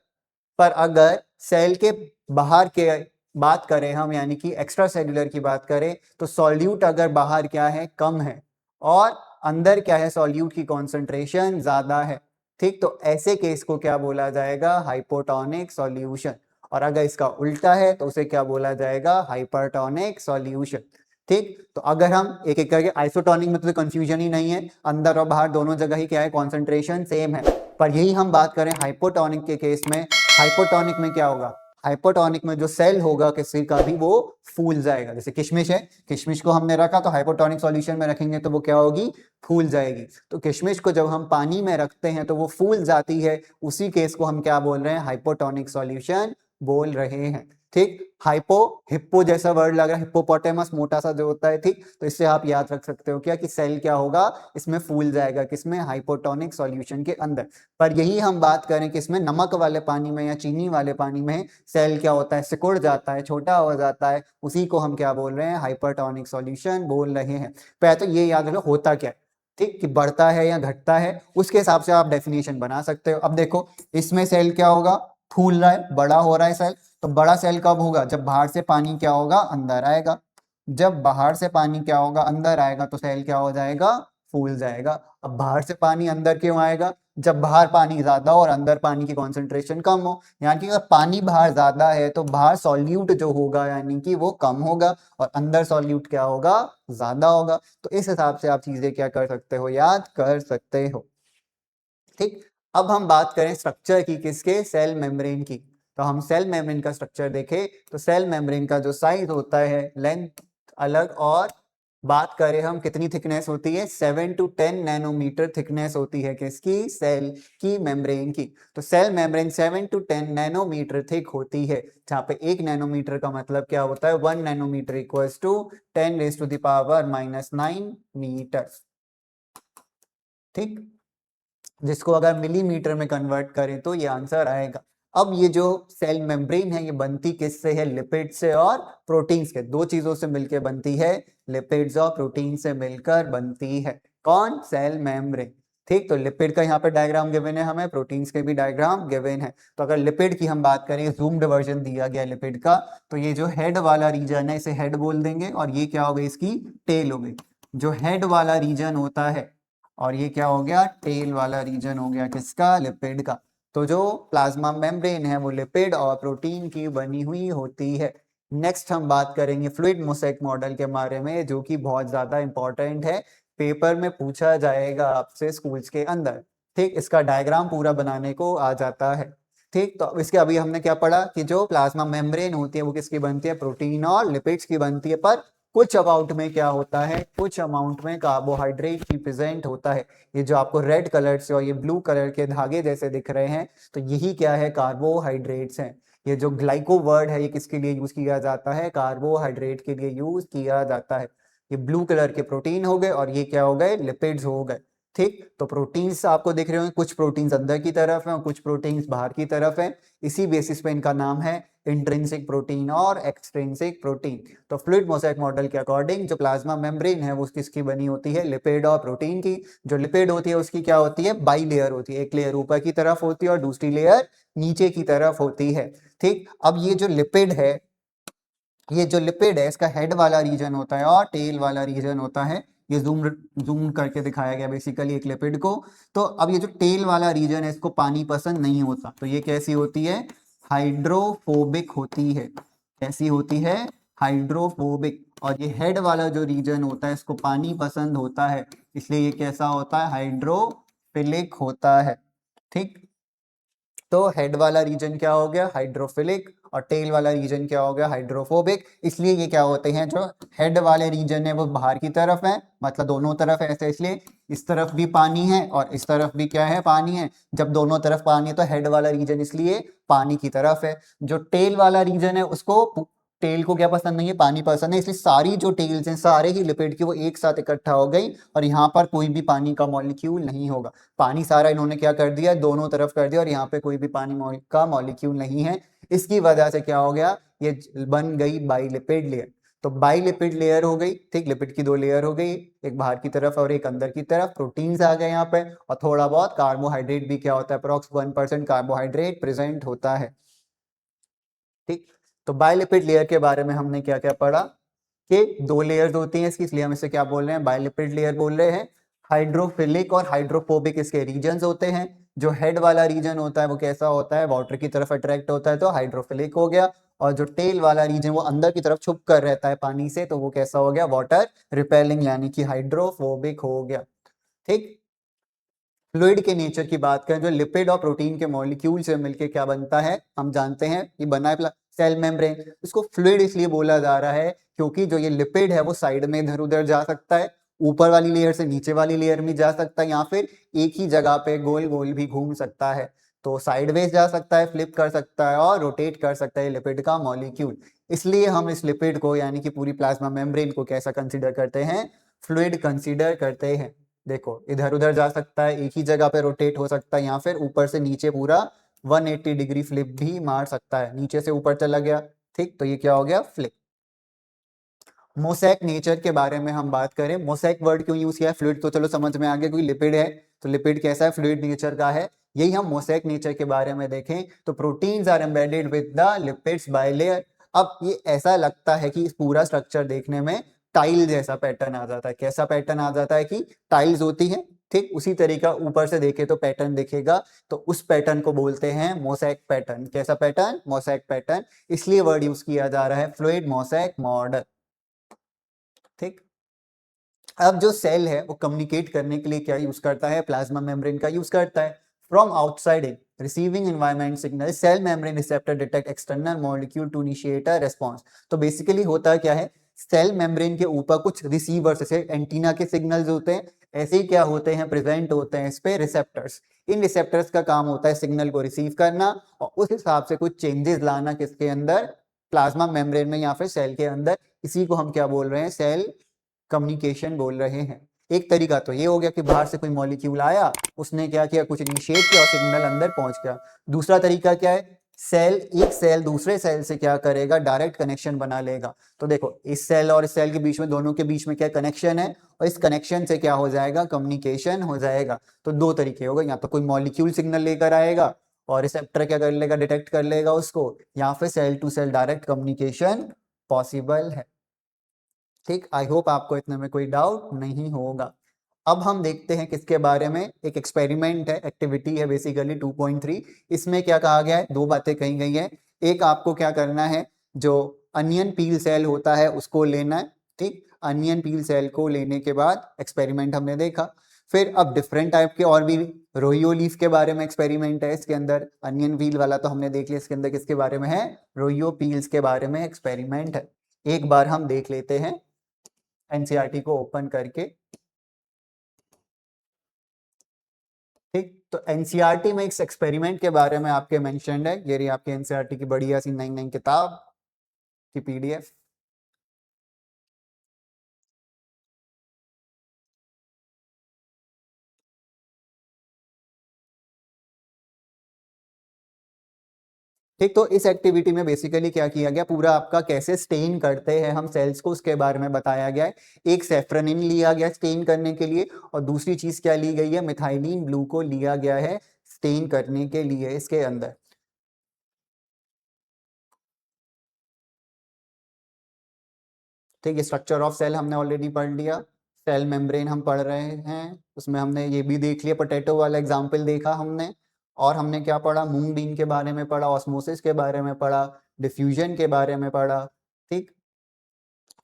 Speaker 1: पर अगर सेल के बाहर के बात करें हम, यानी कि एक्स्ट्रा सेल्यूलर की बात करें, तो सॉल्यूट अगर बाहर क्या है, कम है, और अंदर क्या है, सॉल्यूट की कॉन्सेंट्रेशन ज्यादा है। ठीक, तो ऐसे केस को क्या बोला जाएगा, हाइपोटोनिक सॉल्यूशन। और अगर इसका उल्टा है तो उसे क्या बोला जाएगा, हाइपरटोनिक सॉल्यूशन। ठीक, तो अगर हम एक एक करके, आइसोटोनिक में तो कंफ्यूजन ही नहीं है, अंदर और बाहर दोनों जगह ही क्या है, कॉन्सेंट्रेशन सेम है। पर यही हम बात करें हाइपोटोनिक के केस में, हाइपोटोनिक में क्या होगा, हाइपोटोनिक में जो सेल होगा किसी का भी वो फूल जाएगा। जैसे किशमिश है, किशमिश को हमने रखा तो हाइपोटोनिक सॉल्यूशन में रखेंगे तो वो क्या होगी, फूल जाएगी। तो किशमिश को जब हम पानी में रखते हैं तो वो फूल जाती है, उसी केस को हम क्या बोल रहे हैं, हाइपोटोनिक सॉल्यूशन बोल रहे हैं। ठीक, हाइपो, हिप्पो जैसा वर्ड लग रहा है, हिप्पोपोटेमस मोटा सा जो होता है। ठीक, तो इससे आप याद रख सकते हो क्या, कि सेल क्या होगा, इसमें फूल जाएगा, किसमें, हाइपोटोनिक सॉल्यूशन के अंदर। पर यही हम बात करें कि इसमें नमक वाले पानी में या चीनी वाले पानी में सेल क्या होता है, सिकुड़ जाता है, छोटा हो जाता है, उसी को हम क्या बोल रहे हैं, हाइपरटोनिक सॉल्यूशन बोल रहे हैं। पहले तो ये याद रखो होता क्या है, ठीक, कि बढ़ता है या घटता है, उसके हिसाब से आप डेफिनेशन बना सकते हो। अब देखो इसमें सेल क्या होगा, फूल रहा है, बड़ा हो रहा है सेल, तो बड़ा सेल कब होगा, जब बाहर से पानी क्या होगा, अंदर आएगा। जब बाहर से पानी क्या होगा, अंदर आएगा, तो सेल क्या हो जाएगा, फूल जाएगा। अब बाहर से पानी अंदर क्यों आएगा, जब बाहर पानी ज्यादा हो और अंदर पानी की कॉन्सेंट्रेशन कम हो। यानी कि अगर पानी बाहर ज्यादा है तो बाहर सॉल्यूट जो होगा यानी कि वो कम होगा, और अंदर सॉल्यूट क्या होगा, ज्यादा होगा। तो इस हिसाब से आप चीजें क्या कर सकते हो, याद कर सकते हो। ठीक, अब हम बात करें स्ट्रक्चर की, किसके, सेल मेम्ब्रेन की। तो हम सेल मेम्ब्रेन का स्ट्रक्चर देखें तो सेल मेम्ब्रेन का जो साइज होता है, लेंथ अलग, और बात करें हम कितनी थिकनेस होती है, 7 to 10 नैनोमीटर थिकनेस होती है किसकी, सेल की मेम्ब्रेन की। तो cell membrane 7 to 10 nanometre thick होती है, जहां पे 1 नैनोमीटर का मतलब क्या होता है, 1 नैनोमीटर इक्वल्स टू 10⁻⁻⁹ मीटर। ठीक, जिसको अगर मिलीमीटर में कन्वर्ट करें तो ये आंसर आएगा। अब ये जो सेल मेम्ब्रेन है ये बनती किससे है, लिपिड से और प्रोटीन्स के, दो चीजों से मिलकर बनती है, लिपिड्स और प्रोटीन से मिलकर बनती है। कौन, सेल मेम्ब्रेन। ठीक, तो लिपिड का यहाँ पे डायग्राम गिवन है हमें, प्रोटीन्स के भी डायग्राम गिवन है। तो अगर लिपिड की हम बात करें, जूम्ड वर्जन दिया गया लिपिड का, तो ये जो हेड वाला रीजन है इसे हेड बोल देंगे, और ये क्या हो गई, इसकी टेल हो गई। जो हेड वाला रीजन होता है, और ये क्या हो गया, टेल वाला रीजन हो गया किसका, लिपिड का। तो जो प्लाज्मा मेम्ब्रेन है वो लिपिड और प्रोटीन की बनी हुई होती है। नेक्स्ट हम बात करेंगे फ्लूइड मोसेक मॉडल के बारे में, जो कि बहुत ज्यादा इंपॉर्टेंट है, पेपर में पूछा जाएगा आपसे स्कूल्स के अंदर। ठीक, इसका डायग्राम पूरा बनाने को आ जाता है। ठीक, तो इसके अभी हमने क्या पढ़ा कि जो प्लाज्मा मेम्ब्रेन होती है वो किसकी बनती है, प्रोटीन और लिपिड्स की बनती है। पर कुछ अमाउंट में क्या होता है, कुछ अमाउंट में कार्बोहाइड्रेट की प्रेजेंट होता है। ये जो आपको रेड कलर से और ये ब्लू कलर के धागे जैसे दिख रहे हैं, तो यही क्या है, कार्बोहाइड्रेट्स हैं। ये जो ग्लाइको वर्ड है ये किसके लिए यूज किया जाता है, कार्बोहाइड्रेट के लिए यूज किया जाता है। ये ब्लू कलर के प्रोटीन हो गए और ये क्या हो गए, लिपिड्स हो गए। ठीक, तो प्रोटीन्स आपको दिख रहे होंगे, कुछ प्रोटीन्स अंदर की तरफ हैं और कुछ प्रोटीन्स बाहर की तरफ हैं। इसी बेसिस पे इनका नाम है इंट्रिंसिक प्रोटीन और एक्सट्रिंसिक प्रोटीन। तो फ्लूइड मोज़ेक मॉडल के अकॉर्डिंग जो प्लाज्मा मेम्ब्रेन है वो किसकी बनी होती है, लिपिड और प्रोटीन की। जो लिपिड होती है उसकी क्या होती है, बाई लेयर होती है, एक लेयर ऊपर की तरफ होती है और दूसरी लेयर नीचे की तरफ होती है। ठीक, अब ये जो लिपिड है, ये जो लिपिड है इसका हेड वाला रीजन होता है और टेल वाला रीजन होता है। ये जूम करके दिखाया गया बेसिकली एक लिपिड को। तो अब ये जो टेल वाला रीजन है इसको पानी पसंद नहीं होता, तो ये कैसी होती है, हाइड्रोफोबिक होती है। कैसी होती है, हाइड्रोफोबिक। और ये हेड वाला जो रीजन होता है इसको पानी पसंद होता है, इसलिए ये कैसा होता है, हाइड्रोफिलिक होता है। ठीक, तो हेड वाला रीजन क्या हो गया, हाइड्रोफिलिक, और टेल वाला रीजन क्या हो गया, हाइड्रोफोबिक। इसलिए ये क्या होते हैं, जो हेड वाले रीजन है वो बाहर की तरफ है, मतलब दोनों तरफ ऐसे, इसलिए इस तरफ भी पानी है और इस तरफ भी क्या है, पानी है। जब दोनों तरफ पानी है तो हेड वाला रीजन इसलिए पानी की तरफ है। जो टेल वाला रीजन है उसको, टेल को क्या पसंद नहीं है, पानी पसंद है, इसलिए सारी जो टेल्स हैं सारे ही लिपिड की वो एक साथ इकट्ठा हो गई और यहाँ पर कोई भी पानी का मॉलिक्यूल नहीं होगा। पानी सारा इन्होंने क्या कर दिया, दोनों तरफ कर दिया और यहाँ पे कोई भी पानी का मॉलिक्यूल नहीं है। इसकी वजह से क्या हो गया, ये बन गई बाइलिपिड लेयर। तो बाइलिपिड लेयर हो गई। ठीक, लिपिड की दो लेयर हो गई, एक बाहर की तरफ और एक अंदर की तरफ। प्रोटीन्स आ गए यहाँ पे और थोड़ा बहुत कार्बोहाइड्रेट भी क्या होता है, अप्रोक्स 1% कार्बोहाइड्रेट प्रेजेंट होता है। ठीक, तो बाइलिपिड लेयर के बारे में हमने क्या क्या पढ़ा कि दो लेयर्स होती हैं इसकी, इसलिए हम इसे क्या बोल रहे हैं, बाइलिपिड लेयर बोल रहे हैं। हाइड्रोफिलिक और हाइड्रोफोबिक इसके रीजन्स होते हैं। जो हेड वाला रीजन होता है वो कैसा होता है, वाटर की तरफ अट्रैक्ट होता है तो हाइड्रोफिलिक हो गया। और जो टेल वाला रीजन वो अंदर की तरफ छुप कर रहता है पानी से, तो वो कैसा हो गया, वाटर रिपेलिंग यानी कि हाइड्रोफोबिक हो गया। ठीक, फ्लूइड के नेचर की बात करें, जो लिपिड और प्रोटीन के मॉलिक्यूल से मिलकर क्या बनता है, हम जानते हैं कि बना है सेल मेम्ब्रेन। इसको फ्लूइड इसलिए बोला जा रहा है क्योंकि जो ये लिपिड है वो साइड में इधर उधर जा सकता है, ऊपर वाली लेयर से नीचे वाली लेयर में जा सकता है, या फिर एक ही जगह पे गोल गोल भी घूम सकता है। तो साइडवेज जा सकता है, फ्लिप कर सकता है और रोटेट कर सकता है लिपिड का मॉलिक्यूल। इसलिए हम इस लिपिड को यानी कि पूरी प्लाज्मा मेम्ब्रेन को कैसा कंसिडर करते हैं, फ्लूइड कंसिडर करते हैं। देखो इधर उधर जा सकता है, एक ही जगह पे रोटेट हो सकता है, या फिर ऊपर से नीचे पूरा 180 डिग्री फ्लिप भी मार सकता है, नीचे से ऊपर चला गया। ठीक, तो ये क्या हो गया, फ्लिप। मोसैक नेचर के बारे में हम बात करें, मोसैक वर्ड क्यों यूज किया है, फ्लूइड तो चलो समझ में आ गया, कोई लिपिड है तो लिपिड कैसा है, फ्लूइड नेचर का है। यही हम मोसैक नेचर के बारे में देखें तो proteins are embedded with the lipids bilayer. अब ये ऐसा लगता है कि इस पूरा स्ट्रक्चर देखने में टाइल जैसा पैटर्न आ जाता है। कैसा पैटर्न आ जाता है कि टाइल्स होती है, ठीक उसी तरीका ऊपर से देखे तो पैटर्न दिखेगा, तो उस पैटर्न को बोलते हैं मोसैक पैटर्न। कैसा पैटर्न, मोसैक पैटर्न। इसलिए वर्ड यूज किया जा रहा है फ्लूइड मोसैक मॉडल। ठीक, अब जो सेल है वो कम्युनिकेट करने के लिए क्या यूज करता है, प्लाज्मा मेम्ब्रेन का यूज करता है। From outside in receiving environment signal, cell membrane receptor detect external molecule to initiate a response. तो बेसिकली होता क्या है, सेल मेम्ब्रेन के ऊपर कुछ रिसीवर्स जैसे एंटीना के सिग्नल्स होते हैं, ऐसे ही क्या होते हैं, प्रेजेंट होते हैं इस पे रिसेप्टर्स। इन रिसेप्टर्स का काम होता है सिग्नल को रिसीव करना और उस हिसाब से कुछ चेंजेस लाना किसके अंदर, प्लाज्मा मेम्ब्रेन में या फिर सेल के अंदर। इसी को हम क्या बोल रहे हैं, सेल कम्युनिकेशन बोल रहे हैं। एक तरीका तो ये हो गया कि बाहर से कोई मॉलिक्यूल आया, उसने क्या किया, कुछ इनिशिएट किया और सिग्नल अंदर पहुंच गया। दूसरा तरीका क्या है, सेल, एक सेल दूसरे सेल से क्या करेगा, डायरेक्ट कनेक्शन बना लेगा। तो देखो इस सेल और इस सेल के बीच में, दोनों के बीच में क्या कनेक्शन है, और इस कनेक्शन से क्या हो जाएगा, कम्युनिकेशन हो जाएगा। तो दो तरीके हो गए, या तो कोई मॉलिक्यूल सिग्नल लेकर आएगा और रिसेप्टर क्या कर लेगा, डिटेक्ट कर लेगा उसको, या फिर cell to cell direct communication possible है। ठीक, आई होप आपको इतने में कोई डाउट नहीं होगा। अब हम देखते हैं किसके बारे में, एक एक्सपेरिमेंट है, एक्टिविटी है बेसिकली 2.3। इसमें क्या कहा गया है, दो बातें कही गई हैं। एक, आपको क्या करना है, जो अनियन पील सेल होता है उसको लेना है। ठीक, अनियन पील सेल को लेने के बाद एक्सपेरिमेंट हमने देखा। फिर अब डिफरेंट टाइप के और भी रोइयो लीफ के बारे में एक्सपेरिमेंट है इसके अंदर। अनियन पील वाला तो हमने देख लिया, इसके अंदर किसके बारे में है, रोइयो पील्स के बारे में एक्सपेरिमेंट है। एक बार हम देख लेते हैं एनसीईआरटी को ओपन करके। ठीक, तो एनसीईआरटी में इस एक्सपेरिमेंट के बारे में आपके मेंशन्ड है, ये रही आपकी एनसीईआरटी की बढ़िया सी नई नई किताब की पीडीएफ। ठीक, तो इस एक्टिविटी में बेसिकली क्या किया गया, पूरा आपका कैसे स्टेन करते हैं हम सेल्स को उसके बारे में बताया गया है। एक सेफ्रोनिन लिया गया स्टेन करने के लिए, और दूसरी चीज क्या ली गई है, मिथाइलिन ब्लू को लिया गया है स्टेन करने के लिए इसके अंदर। ठीक है, स्ट्रक्चर ऑफ सेल हमने ऑलरेडी पढ़ लिया, सेल मेम्ब्रेन हम पढ़ रहे हैं, उसमें हमने ये भी देख लिया, पोटैटो वाला एग्जांपल देखा हमने, और हमने क्या पढ़ा, मूंग बीन के बारे में पढ़ा, ऑस्मोसिस के बारे में पढ़ा, डिफ्यूजन के बारे में पढ़ा। ठीक,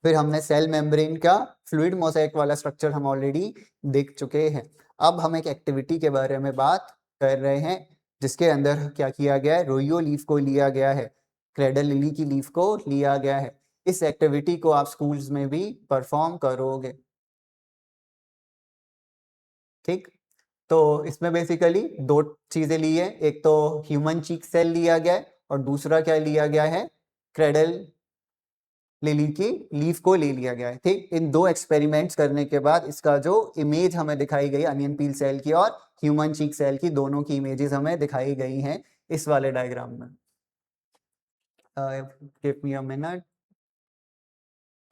Speaker 1: फिर हमने सेल मेम्ब्रेन का फ्लूइड मोज़ेक वाला स्ट्रक्चर हम ऑलरेडी देख चुके हैं। अब हम एक एक्टिविटी के बारे में बात कर रहे हैं जिसके अंदर क्या किया गया है, रोइयो लीफ को लिया गया है, क्रेडल लिली की लीफ को लिया गया है। इस एक्टिविटी को आप स्कूल्स में भी परफॉर्म करोगे। ठीक, तो इसमें बेसिकली दो चीजें ली है, एक तो ह्यूमन चीक सेल लिया गया है और दूसरा क्या लिया गया है, क्रेडल लिली की लीफ को ले लिया गया है। ठीक, इन दो एक्सपेरिमेंट्स करने के बाद इसका जो इमेज हमें दिखाई गई अनियन पील सेल की और ह्यूमन चीक सेल की, दोनों की इमेजेस हमें दिखाई गई हैं इस वाले डायग्राम में। Give me a minute.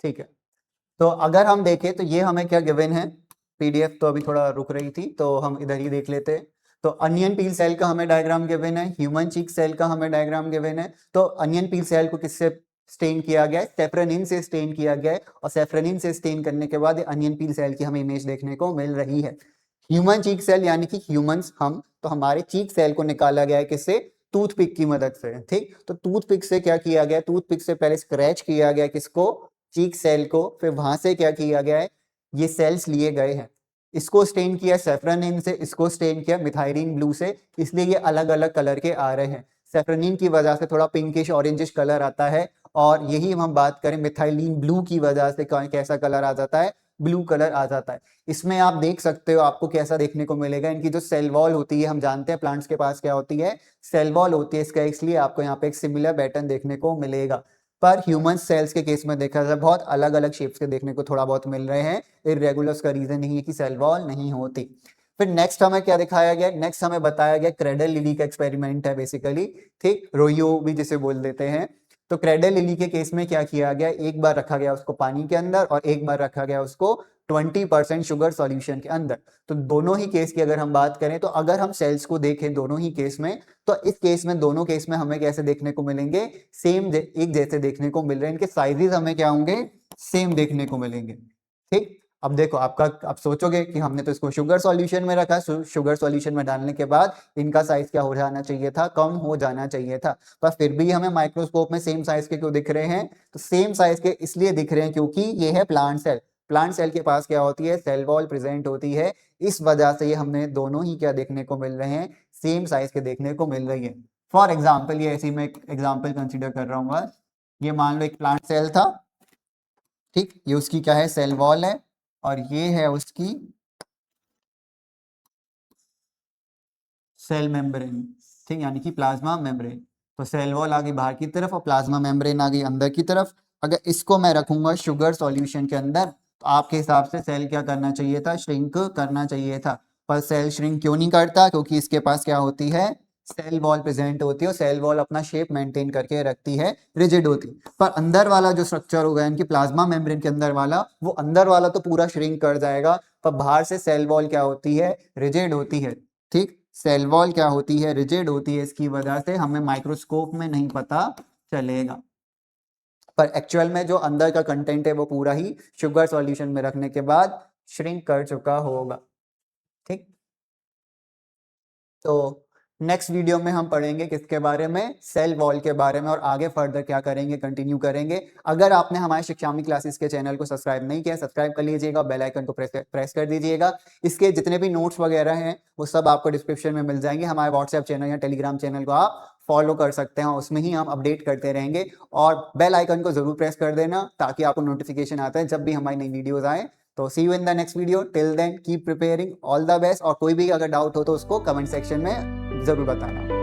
Speaker 1: ठीक है, तो अगर हम देखें तो ये हमें क्या गिवन है, पीडीएफ तो अभी थोड़ा रुक रही थी तो हम इधर ही देख लेते हैं। तो अनियन पील सेल का हमें डायग्राम गिवन है, ह्यूमन चीक सेल का हमें डायग्राम गिवन है। तो अनियन पील सेल को किससे स्टेन किया गया है, सेफ्रोनिन से स्टेन किया गया है, और सेफ्रोनिन से स्टेन करने के बाद अनियन पील सेल की हमें इमेज देखने को मिल रही है। ह्यूमन चीक सेल यानी कि ह्यूमंस हम, तो हमारे चीक सेल को निकाला गया है किससे, टूथपिक की मदद से। ठीक, तो टूथपिक से क्या किया गया, टूथपिक से पहले स्क्रैच किया गया किसको, चीक सेल को, फिर वहां से क्या किया गया है, ये सेल्स लिए गए हैं, इसको स्टेन किया सेफ्रोनिन से, इसको स्टेन किया मिथाइलिन ब्लू से, इसलिए ये अलग अलग कलर के आ रहे हैं। सेफ्रोनिन की वजह से थोड़ा पिंकिश ऑरेंजिश कलर आता है, और यही हम बात करें मिथाइलिन ब्लू की वजह से कैसा कलर आ जाता है, ब्लू कलर आ जाता है। इसमें आप देख सकते हो आपको कैसा देखने को मिलेगा, इनकी जो सेल वॉल होती है, हम जानते हैं प्लांट्स के पास क्या होती है, सेल वॉल होती है इसका, इसलिए आपको यहाँ पे एक सिमिलर पैटर्न देखने को मिलेगा। पर ह्यूमन सेल्स के केस में देखा जाए बहुत अलग अलग शेप्स के देखने को थोड़ा बहुत मिल रहे हैं, इरेगुलर्स का रीजन नहीं है कि सेल वॉल नहीं होती। फिर नेक्स्ट हमें क्या दिखाया गया, नेक्स्ट हमें बताया गया क्रेडल लिली का एक्सपेरिमेंट है बेसिकली। ठीक, रोयो भी जिसे बोल देते हैं। तो क्रेडल लिली के केस में क्या किया गया, एक बार रखा गया उसको पानी के अंदर और एक बार रखा गया उसको 20% शुगर सॉल्यूशन के अंदर। तो दोनों ही केस की अगर हम बात करें, तो अगर हम सेल्स को देखें दोनों ही केस में, तो इस केस में दोनों केस में हमें कैसे देखने को मिलेंगे, सेम एक जैसे देखने को मिल रहे हैं, इनके साइजेस हमें क्या होंगे, सेम देखने को मिलेंगे। ठीक, अब देखो आपका, आप सोचोगे कि हमने तो इसको शुगर सॉल्यूशन में रखा, शुगर सॉल्यूशन में डालने के बाद इनका साइज क्या हो जाना चाहिए था, कम हो जाना चाहिए था, पर फिर भी हमें माइक्रोस्कोप में सेम साइज के क्यों दिख रहे हैं, तो सेम साइज के इसलिए दिख रहे हैं क्योंकि ये है प्लांट सेल। प्लांट सेल के पास क्या होती है, सेल वॉल प्रेजेंट होती है, इस वजह से ये हमने दोनों ही क्या देखने को मिल रहे हैं, सेम साइज के देखने को मिल रही है। फॉर एग्जाम्पल, ये ऐसे मैं एक एग्जाम्पल कंसिडर कर रहा हूँ, ये मान लो एक प्लांट सेल था। ठीक, ये उसकी क्या है, सेल वॉल है, और ये है उसकी सेल मेम्ब्रेन। ठीक, यानी कि प्लाज्मा मेम्ब्रेन। तो सेल वॉल आ गई बाहर की तरफ और प्लाज्मा मेम्ब्रेन आ गई अंदर की तरफ। अगर इसको मैं रखूंगा शुगर सॉल्यूशन के अंदर, तो आपके हिसाब से सेल क्या करना चाहिए था, श्रिंक करना चाहिए था, पर सेल श्रिंक क्यों नहीं करता, क्योंकि इसके पास क्या होती है, सेल वॉल प्रेजेंट होती है, और सेल वॉल अपना शेप मेंटेन करके रखती है, रिजिड होती। पर अंदर वाला जो स्ट्रक्चर होगा इनकी प्लाज्मा मेम्ब्रेन के अंदर वाला, वो अंदर वाला तो पूरा श्रिंक कर जाएगा, पर बाहर से सेल वॉल क्या होती है, रिजिड होती है। ठीक, सेल वॉल क्या होती है, रिजिड होती है, इसकी वजह से हमें माइक्रोस्कोप में नहीं पता चलेगा, पर एक्चुअल में जो अंदर का कंटेंट है वो पूरा ही शुगर सॉल्यूशन में रखने के बाद श्रिंक कर चुका होगा। ठीक, तो नेक्स्ट वीडियो में हम पढ़ेंगे किसके बारे में, सेल वॉल के बारे में, और आगे फर्दर क्या करेंगे, कंटिन्यू करेंगे। अगर आपने हमारे शिक्षामी क्लासेस के चैनल को सब्सक्राइब नहीं किया, सब्सक्राइब कर लीजिएगा, बेल आइकन को प्रेस कर दीजिएगा। इसके जितने भी नोट्स वगैरह हैं वो सब आपको डिस्क्रिप्शन में मिल जाएंगे। हमारे व्हाट्सएप चैनल या टेलीग्राम चैनल को आप फॉलो कर सकते हैं, उसमें ही हम अपडेट करते रहेंगे, और बेल आइकन को जरूर प्रेस कर देना ताकि आपको नोटिफिकेशन आता है जब भी हमारी नई वीडियोज आए। तो see you in the next video, till then keep preparing, all the best, और कोई भी अगर डाउट हो तो उसको कमेंट सेक्शन में जरूर बताना।